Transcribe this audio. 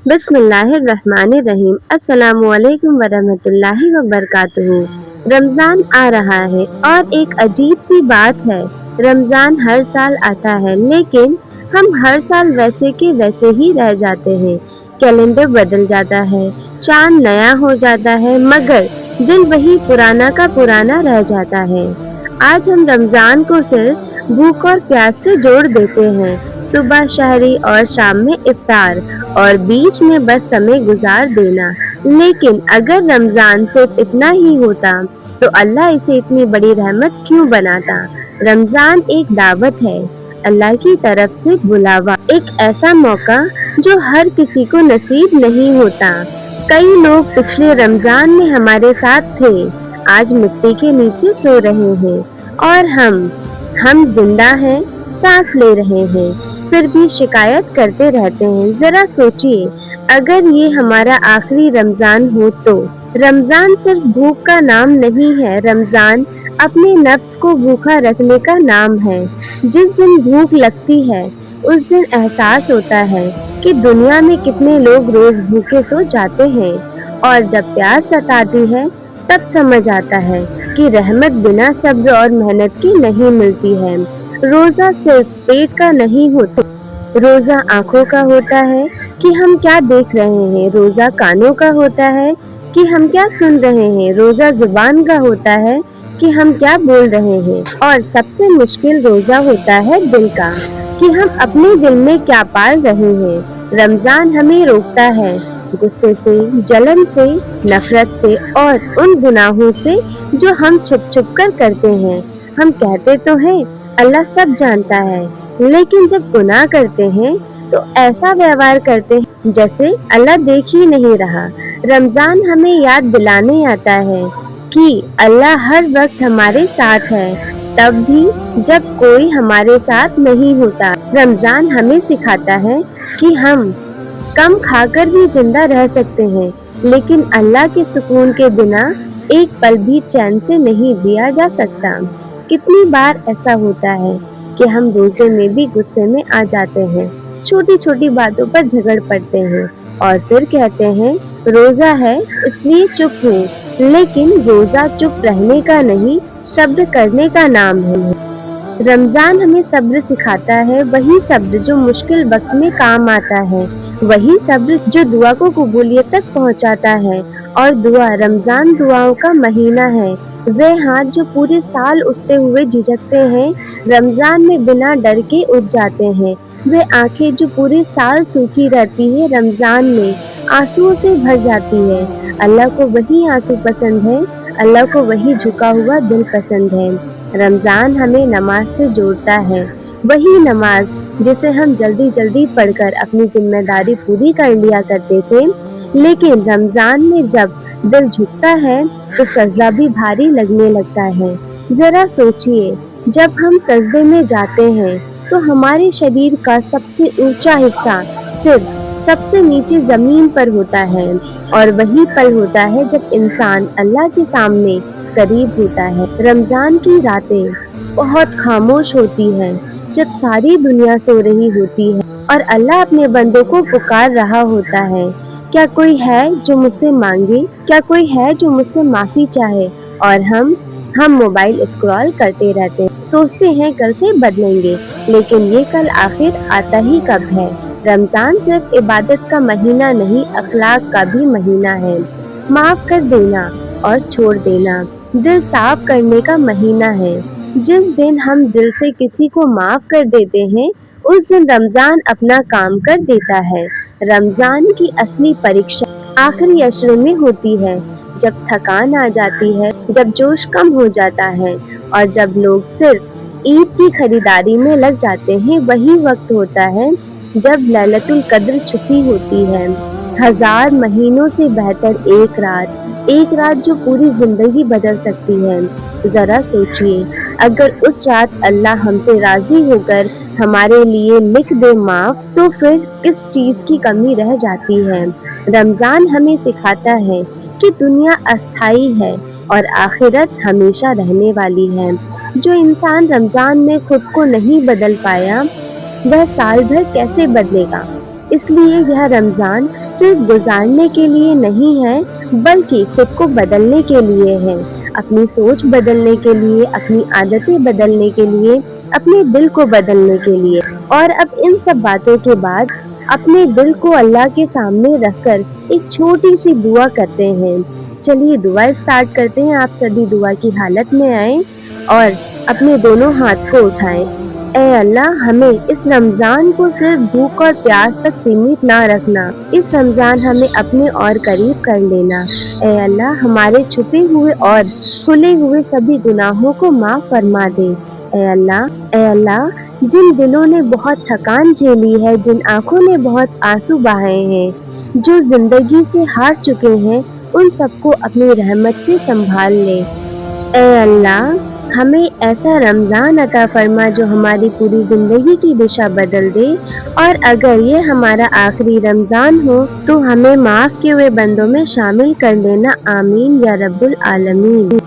बिस्मिल्लाहिर्रहमानिर्रहीम। अस्सलामुअलैकुम वरहमतुल्लाहि वबरकातुहू। रमज़ान आ रहा है और एक अजीब सी बात है, रमज़ान हर साल आता है लेकिन हम हर साल वैसे के वैसे ही रह जाते हैं। कैलेंडर बदल जाता है, चाँद नया हो जाता है, मगर दिल वही पुराना का पुराना रह जाता है। आज हम रमज़ान को सिर्फ भूख और प्यास से जोड़ देते हैं, सुबह शहरी और शाम में इफ्तार और बीच में बस समय गुजार देना। लेकिन अगर रमज़ान सिर्फ इतना ही होता तो अल्लाह इसे इतनी बड़ी रहमत क्यों बनाता। रमज़ान एक दावत है, अल्लाह की तरफ से बुलावा, एक ऐसा मौका जो हर किसी को नसीब नहीं होता। कई लोग पिछले रमज़ान में हमारे साथ थे, आज मिट्टी के नीचे सो रहे हैं और हम जिंदा हैं, सांस ले रहे हैं, फिर भी शिकायत करते रहते हैं। जरा सोचिए, अगर ये हमारा आखिरी रमज़ान हो तो। रमज़ान सिर्फ भूख का नाम नहीं है, रमज़ान अपने नफ्स को भूखा रखने का नाम है। जिस दिन भूख लगती है उस दिन एहसास होता है कि दुनिया में कितने लोग रोज भूखे सो जाते हैं, और जब प्यास सताती है तब समझ आता है कि रहमत बिना सब्र और मेहनत की नहीं मिलती है। रोजा सिर्फ पेट का नहीं होता, रोजा आंखों का होता है कि हम क्या देख रहे हैं, रोजा कानों का होता है कि हम क्या सुन रहे हैं, रोजा जुबान का होता है कि हम क्या बोल रहे हैं, और सबसे मुश्किल रोजा होता है दिल का, कि हम अपने दिल में क्या पाल रहे हैं। रमज़ान हमें रोकता है गुस्से से, जलन से, नफरत से और उन गुनाहों से जो हम छुप छुप कर करते हैं। हम कहते तो हैं अल्लाह सब जानता है, लेकिन जब गुनाह करते हैं तो ऐसा व्यवहार करते हैं जैसे अल्लाह देख ही नहीं रहा। रमज़ान हमें याद दिलाने आता है कि अल्लाह हर वक्त हमारे साथ है, तब भी जब कोई हमारे साथ नहीं होता। रमज़ान हमें सिखाता है कि हम कम खाकर भी जिंदा रह सकते हैं, लेकिन अल्लाह के सुकून के बिना एक पल भी चैन से नहीं जिया जा सकता। कितनी बार ऐसा होता है कि हम रोजे में भी गुस्से में आ जाते हैं, छोटी छोटी बातों पर झगड़ पड़ते हैं और फिर कहते हैं रोजा है इसलिए चुप हूँ। लेकिन रोजा चुप रहने का नहीं, सब्र करने का नाम है। रमज़ान हमें सब्र सिखाता है, वही सब्र जो मुश्किल वक्त में काम आता है, वही सब्र जो दुआ को कबूलियत तक पहुंचाता है। और दुआ, रमज़ान दुआओं का महीना है। वे हाथ जो पूरे साल उठते हुए झिझकते हैं, रमज़ान में बिना डर के उठ जाते हैं। वे आंखें जो पूरे साल सूखी रहती है, रमज़ान में आंसुओं से भर जाती है। अल्लाह को वही आंसू पसंद है, अल्लाह को वही झुका हुआ दिल पसंद है। रमज़ान हमें नमाज से जोड़ता है, वही नमाज जिसे हम जल्दी जल्दी पढ़कर अपनी जिम्मेदारी पूरी कर लिया करते थे। लेकिन रमज़ान में जब दिल झुकता है तो सजदा भी भारी लगने लगता है। जरा सोचिए, जब हम सजदे में जाते हैं तो हमारे शरीर का सबसे ऊंचा हिस्सा सिर्फ सबसे नीचे जमीन पर होता है, और वही पल होता है जब इंसान अल्लाह के सामने करीब होता है। रमज़ान की रातें बहुत खामोश होती हैं, जब सारी दुनिया सो रही होती है और अल्लाह अपने बंदों को पुकार रहा होता है। क्या कोई है जो मुझसे मांगे, क्या कोई है जो मुझसे माफी चाहे, और हम मोबाइल स्क्रॉल करते रहते हैं, सोचते हैं कल से बदलेंगे, लेकिन ये कल आखिर आता ही कब है। रमज़ान सिर्फ इबादत का महीना नहीं, अखलाक का भी महीना है। माफ कर देना और छोड़ देना, दिल साफ करने का महीना है। जिस दिन हम दिल से किसी को माफ कर देते हैं, उस दिन रमज़ान अपना काम कर देता है। रमज़ान की असली परीक्षा आखिरी अशर में होती है, जब थकान आ जाती है, जब जोश कम हो जाता है और जब लोग सिर्फ ईद की खरीदारी में लग जाते हैं। वही वक्त होता है जब लैलतुल कद्र छुपी होती है। हजार महीनों से बेहतर एक रात जो पूरी जिंदगी बदल सकती है। जरा सोचिए, अगर उस रात अल्लाह हमसे राजी होकर हमारे लिए लिख दे माफ, तो फिर किस चीज की कमी रह जाती है। रमज़ान हमें सिखाता है कि दुनिया अस्थाई है और आखिरत हमेशा रहने वाली है। जो इंसान रमज़ान में खुद को नहीं बदल पाया, वह साल भर कैसे बदलेगा। اس لیے یہ رمضان صرف گزارنے کے لیے نہیں ہے بلکہ خود کو بدلنے کے لیے ہے، اپنی سوچ بدلنے کے لیے، اپنی عادتیں بدلنے کے لیے، اپنے دل کو بدلنے کے لیے۔ اور اب ان سب باتوں کے بعد اپنے دل کو اللہ کے سامنے رکھ کر ایک چھوٹی سی دعا کرتے ہیں۔ چلیے دعا اسٹارٹ کرتے ہیں۔ آپ سبھی دعا کی حالت میں آئیں اور اپنے دونوں ہاتھ کو اٹھائیں۔ اے اللہ، ہمیں اس رمضان کو صرف بھوک اور پیاس تک سیمت نہ رکھنا، اس رمضان ہمیں اپنے اور قریب کر لینا۔ اے اللہ، ہمارے چھپے ہوئے اور کھلے ہوئے سبھی گناہوں کو معاف فرما دے۔ اے اللہ، جن دلوں نے بہت تھکان جھیلی ہے، جن آنکھوں نے بہت آنسو بہائے ہیں، جو زندگی سے ہار چکے ہیں، ان سب کو اپنی رحمت سے سنبھال لے۔ اے اللہ، ہمیں ایسا رمضان عطا فرما جو ہماری پوری زندگی کی دشا بدل دے، اور اگر یہ ہمارا آخری رمضان ہو تو ہمیں معاف کیے ہوئے بندوں میں شامل کر لینا۔ آمین یا رب العالمین۔